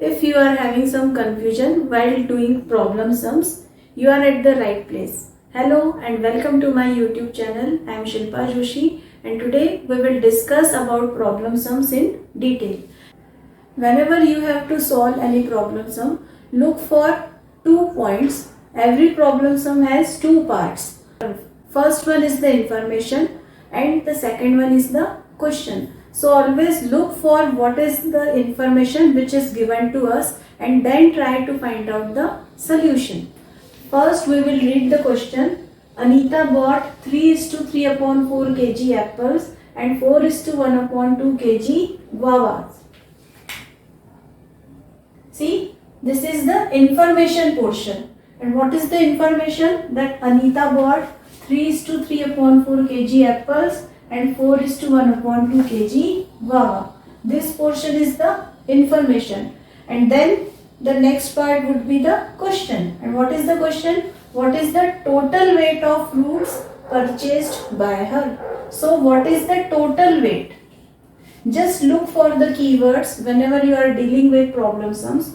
If you are having some confusion while doing problem sums, you are at the right place. Hello and welcome to my YouTube channel. I am Shilpa Joshi and today we will discuss about problem sums in detail. Whenever you have to solve any problem sum, look for 2 points. Every problem sum has 2 parts. First one is the information and the second one is the question. So always look for what is the information which is given to us and then try to find out the solution. First we will read the question. Anita bought 3:3/4 kg apples and 4:1/2 kg guavas. See, this is the information portion. And what is the information? That Anita bought 3:3/4 kg apples and 4:1/2 kg guava. This portion is the information. And then the next part would be the question. And what is the question? What is the total weight of fruits purchased by her? So what is the total weight? Just look for the keywords whenever you are dealing with problem sums.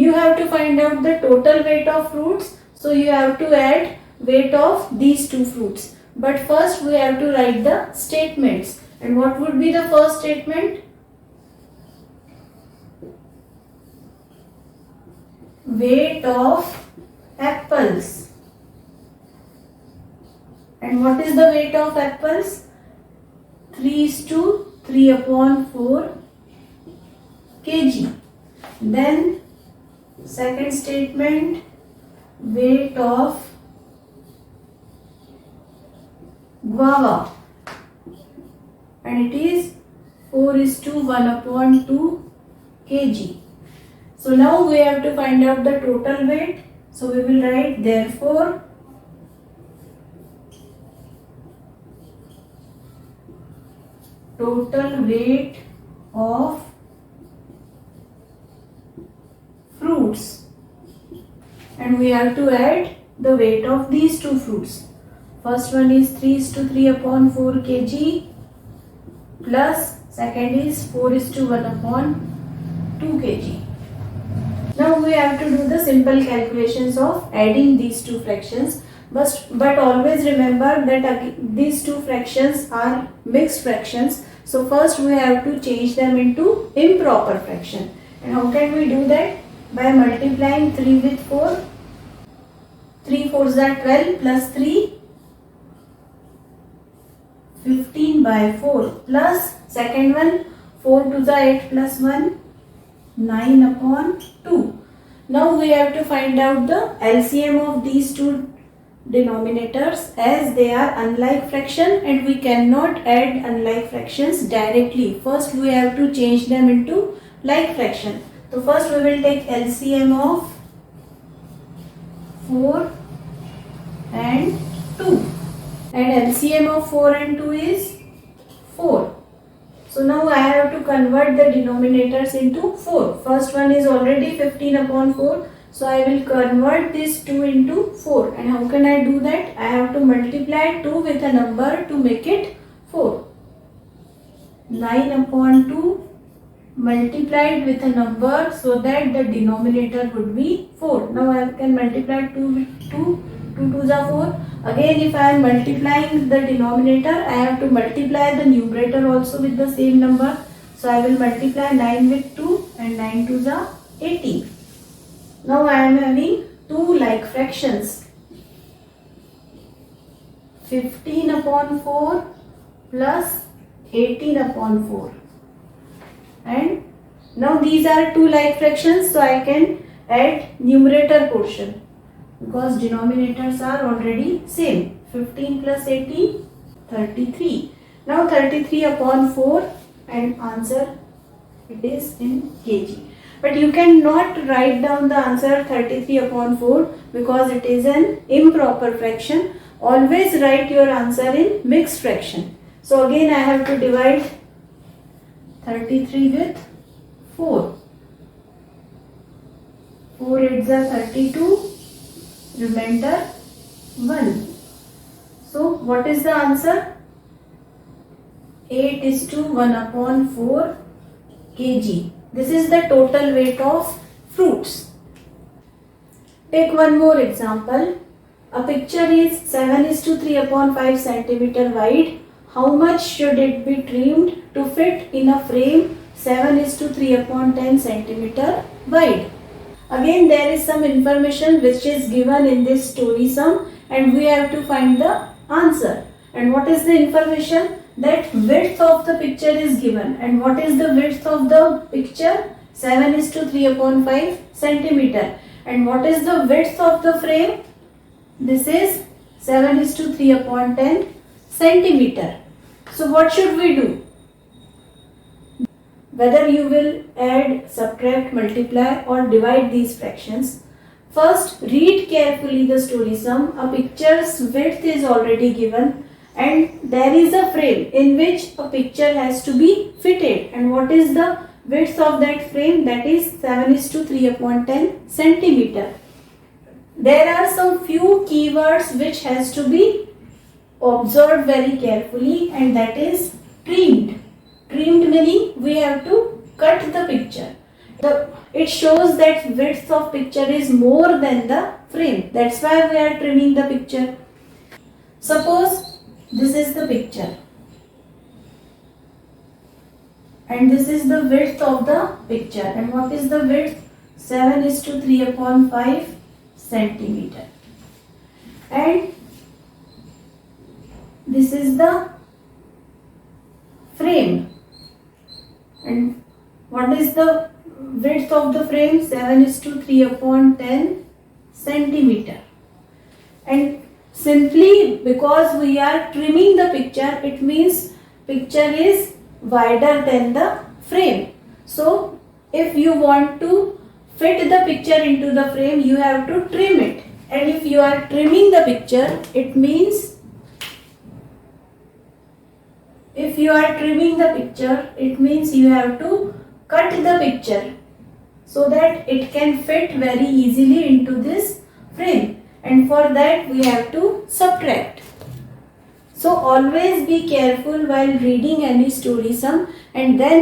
You have to find out the total weight of fruits. So you have to add weight of these two fruits. But first we have to write the statements. And what would be the first statement? Weight of apples. And what is the weight of apples? 3:3/4 kg. Then second statement, weight of guava, and it is 4:1/2 kg. So now we have to find out the total weight. So we will write therefore total weight of fruits, and we have to add the weight of these two fruits. First one is 3:3/4 kg plus second is 4:1/2 kg. Now we have to do the simple calculations of adding these two fractions. But always remember that these two fractions are mixed fractions. So first we have to change them into improper fraction. And how can we do that? By multiplying 3 with 4. 3 4s are 12 plus 3, 15/4 plus second one 4 2s are 8 plus 1, 9/2. Now we have to find out the LCM of these two denominators as they are unlike fraction and we cannot add unlike fractions directly. First we have to change them into like fraction. So first we will take LCM of 4 and 2, and LCM of 4 and 2 is 4. So now I have to convert the denominators into 4. First one is already 15/4. So I will convert this 2 into 4. And how can I do that? I have to multiply 2 with a number to make it 4. 9/2 multiplied with a number so that the denominator would be 4. Now I can multiply 2 with 2. 2 2s are 4. Again, if I am multiplying the denominator, I have to multiply the numerator also with the same number. So I will multiply 9 with 2 and 9 2s are 18. Now I am having two like fractions. 15/4 plus 18/4. And now these are two like fractions, so I can add numerator portion because denominators are already same. 15 plus 18, 33. Now 33/4 and answer it is in kg. But you cannot write down the answer 33/4 because it is an improper fraction. Always write your answer in mixed fraction. So again I have to divide 33 with 4. 4 8s are 32. Remainder 1. So what is the answer? 8:1/4 kg. This is the total weight of fruits. Take one more example. A picture is 7:3/5 centimeter wide. How much should it be trimmed to fit in a frame 7:3/10 centimeter wide? Again, there is some information which is given in this story sum and we have to find the answer. And what is the information? That width of the picture is given. And what is the width of the picture? 7:3/5 centimeter. And what is the width of the frame? This is 7:3/10 centimeter. So what should we do? Whether you will add, subtract, multiply or divide these fractions. First, read carefully the story sum. A picture's width is already given and there is a frame in which a picture has to be fitted. And what is the width of that frame? That is 7:3/10 centimeter. There are some few keywords which has to be observed very carefully, and that is trimmed. Trimmed meaning we have to cut the picture. It shows that width of picture is more than the frame. That's why we are trimming the picture. Suppose this is the picture and this is the width of the picture. And what is the width? 7:3/5 centimeter. And this is the frame. And what is the width of the frame? 7:3/10 centimeter. And simply because we are trimming the picture, it means picture is wider than the frame. So if you want to fit the picture into the frame, you have to trim it. And if you are trimming the picture, it means you have to cut the picture so that it can fit very easily into this frame. And for that we have to subtract. So always be careful while reading any story sum and then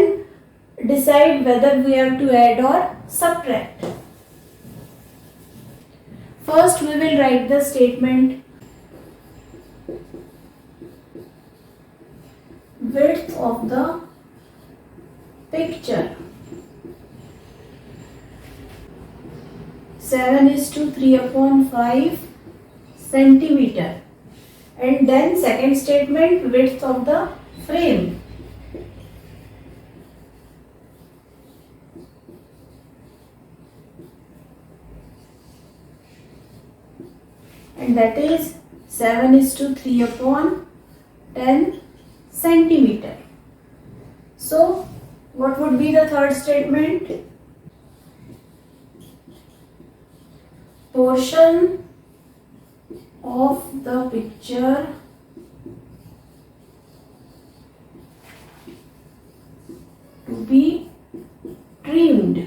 decide whether we have to add or subtract. First we will write the statement. Width of the picture 7:3/5 centimeter. And then second statement, width of the frame. And that is 7:3/10 centimeter. So what would be the third statement? Portion of the picture to be trimmed.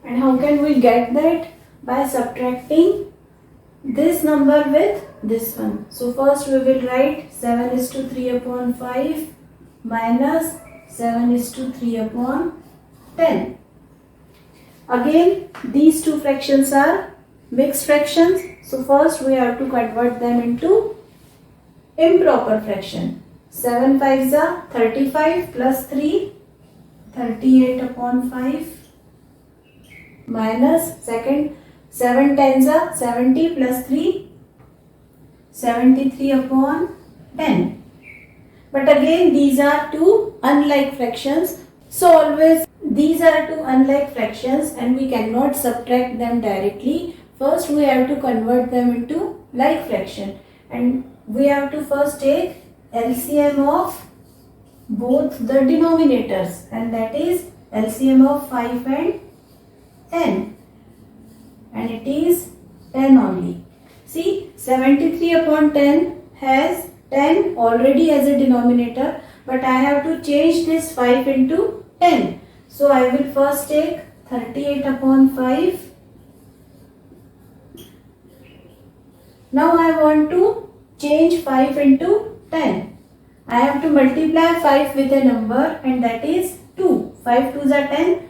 And how can we get that? By subtracting this number with this one. So first we will write 7:3/5 minus 7:3/10. Again, these two fractions are mixed fractions. So first we have to convert them into improper fraction. 7 5s are 35 plus 3, 38/5 minus second 7 10s are 70 plus 3, 73/10. But again, these are two unlike fractions. So always these are two unlike fractions and we cannot subtract them directly. First we have to convert them into like fraction. And we have to first take LCM of both the denominators. And that is LCM of 5 and 10. And it is 10 only. See, 73/10 has 10 already as a denominator, but I have to change this 5 into 10. So I will first take 38/5. Now I want to change 5 into 10. I have to multiply 5 with a number, and that is 2. 5 2s are 10.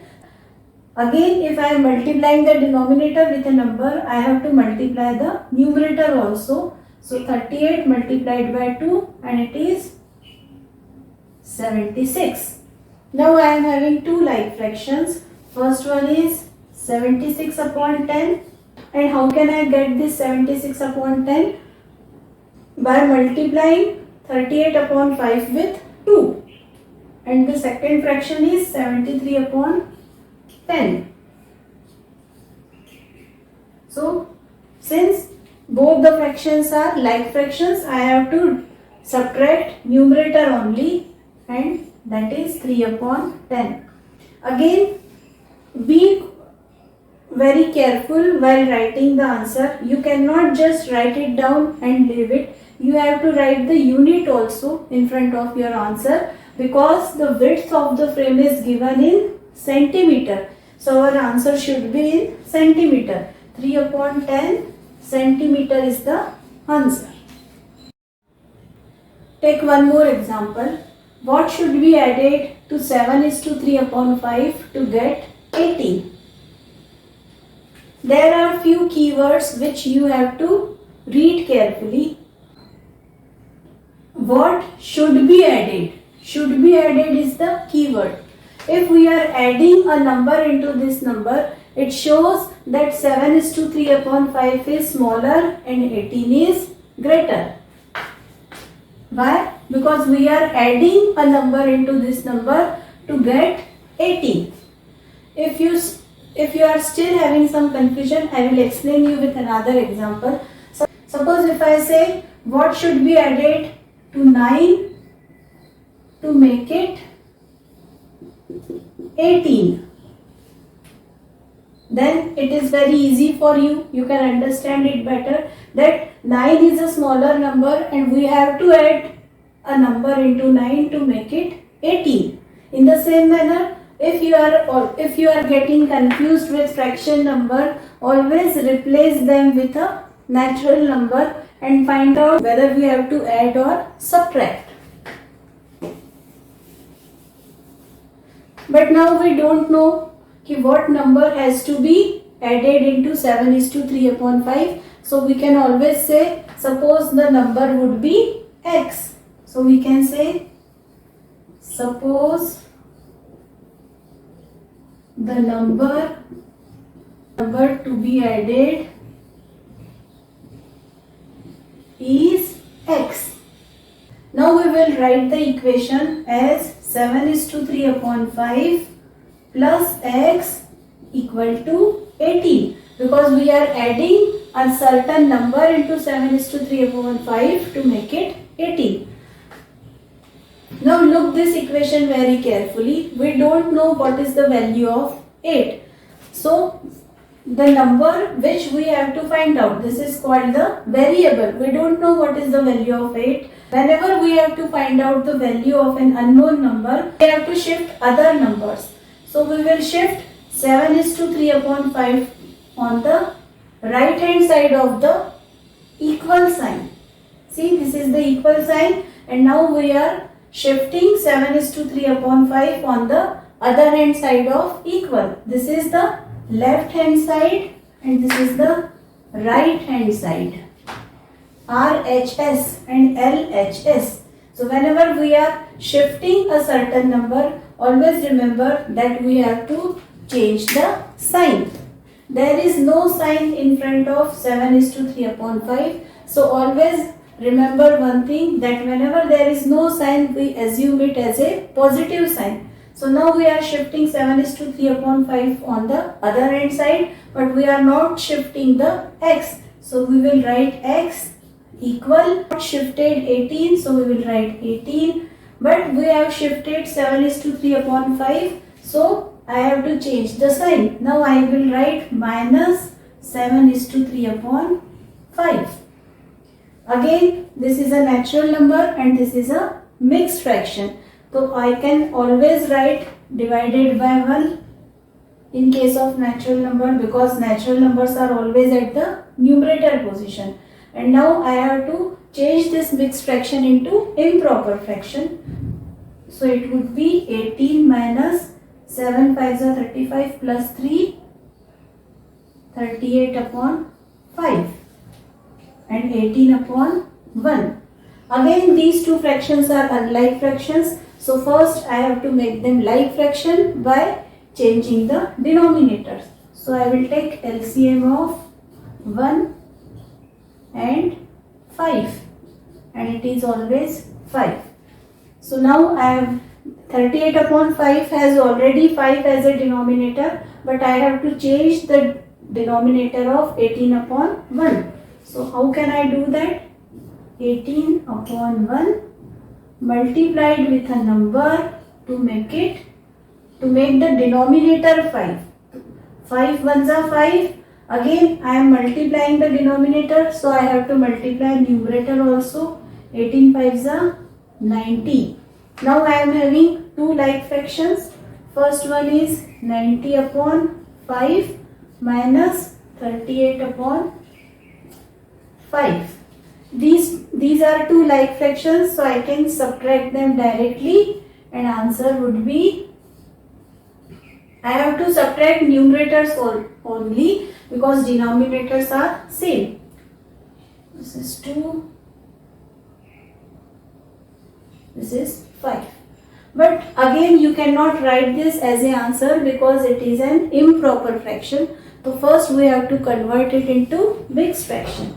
Again, if I am multiplying the denominator with a number, I have to multiply the numerator also. So 38 multiplied by 2, and it is 76. Now I am having two like fractions. First one is 76 upon 10. And how can I get this 76 upon 10? By multiplying 38 upon 5 with 2. And the second fraction is 73 upon 10. So, since both the fractions are like fractions, I have to subtract numerator only, and that is 3 upon 10. Again, be very careful while writing the answer. You cannot just write it down and leave it. You have to write the unit also in front of your answer, because the width of the frame is given in centimeter. So our answer should be in centimeter. 3 upon 10 centimeter is the answer. Take one more example. What should be added to 7 is to 3 upon 5 to get 18? There are few keywords which you have to read carefully. What should be added? Should be added is the keyword. If we are adding a number into this number, it shows that 7 is to 3 upon 5 is smaller and 18 is greater. Why? Because we are adding a number into this number to get 18. If you are still having some confusion, I will explain you with another example. So, suppose if I say what should be added to 9 to make it 18, then it is very easy for you. You can understand it better that 9 is a smaller number and we have to add a number into 9 to make it 18. In the same manner, if you are getting confused with fraction number, always replace them with a natural number and find out whether we have to add or subtract. But now we don't know what number has to be added into 7 is to 3 upon 5. So we can always say, suppose the number would be x. So we can say, suppose the number to be added is x. Now we will write the equation as 7 is to 3 upon 5 plus x equal to 18, because we are adding a certain number into 7 is to 3 upon 5 to make it 18. Now look this equation very carefully. We don't know what is the value of 8. So the number which we have to find out, this is called the variable. We don't know what is the value of 8. Whenever we have to find out the value of an unknown number, we have to shift other numbers. So we will shift 7 is to 3 upon 5 on the right hand side of the equal sign. See, this is the equal sign, and now we are shifting 7 is to 3 upon 5 on the other hand side of equal. This is the left hand side and this is the right hand side. RHS and LHS. So whenever we are shifting a certain number, always remember that we have to change the sign. There is no sign in front of 7 is to 3 upon 5. So always remember one thing, that whenever there is no sign, we assume it as a positive sign. So now we are shifting 7 is to 3 upon 5 on the other hand side, but we are not shifting the x. So we will write x equal, shifted 18, so we will write 18. But we have shifted 7 is to 3 upon 5, so I have to change the sign. Now I will write minus 7 is to 3 upon 5. Again, this is a natural number and this is a mixed fraction. So I can always write divided by 1 in case of natural number, because natural numbers are always at the numerator position. And now I have to change this mixed fraction into improper fraction. So it would be 18 minus 7 5s are 35 plus 3, 38 upon 5 and 18 upon 1. Again these two fractions are unlike fractions. So first I have to make them like fraction by changing the denominators. So I will take LCM of 1 and 5 and it is always 5. So now I have 38 upon 5 has already 5 as a denominator, but I have to change the denominator of 18 upon 1. So how can I do that? 18 upon 1 multiplied with a number to make the denominator 5. 5 ones are 5. Again I am multiplying the denominator, so I have to multiply numerator also. 18 5s are 90. Now I am having two like fractions. First one is 90 upon 5 minus 38 upon 5. These are two like fractions, so I can subtract them directly and answer would be, I have to subtract numerators only because denominators are same. This is 2, this is 5. But again you cannot write this as an answer because it is an improper fraction. So first we have to convert it into mixed fraction.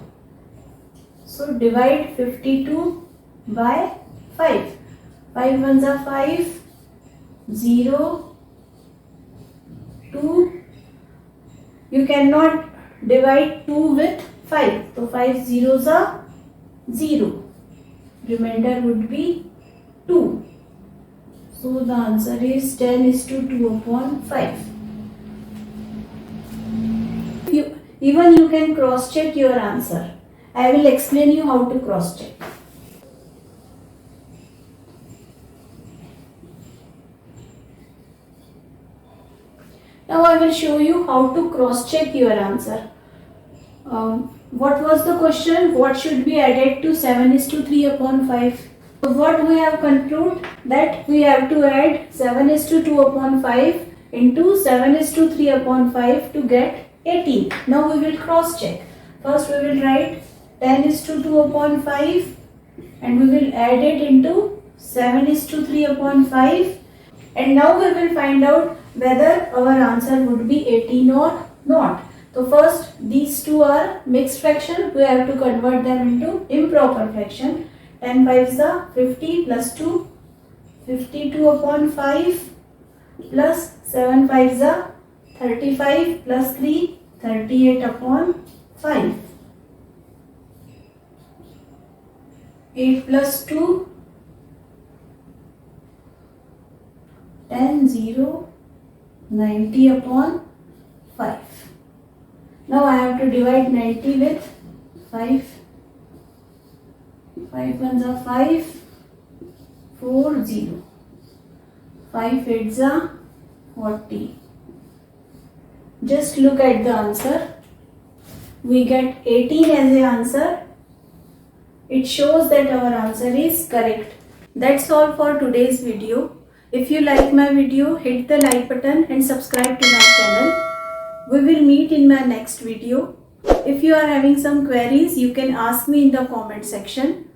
So divide 52 by 5. 5 ones are 5, 0, 2. You cannot divide 2 with 5. So 5 zeros are 0. Remainder would be 2. So the answer is 10:2 upon 5. Even you can cross check your answer. I will explain you how to cross check. Now I will show you how to cross check your answer. What was the question? What should be added to 7:3 upon 5? So what we have concluded that we have to add 7:2 upon 5 into 7:3 upon 5 to get 18. Now we will cross check. First we will write 10:2 upon 5 and we will add it into 7:3 upon 5, and now we will find out whether our answer would be 18 or not. So first these two are mixed fraction, we have to convert them into improper fraction. 10 5s are 50 plus 2, 52 upon 5 plus 7 5s are 35 plus 3, 38 upon 5. 8 plus 2, 10 0, 90 upon 5. Now I have to divide 90 with 5. 5 ones are 5, 4 0. 5 8s are 40. Just look at the answer. We get 18 as the answer. It shows that our answer is correct. That's all for today's video. If you like my video, hit the like button and subscribe to my channel. We will meet in my next video. If you are having some queries, you can ask me in the comment section.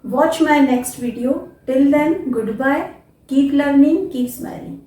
Watch my next video. Till then, goodbye. Keep learning, keep smiling.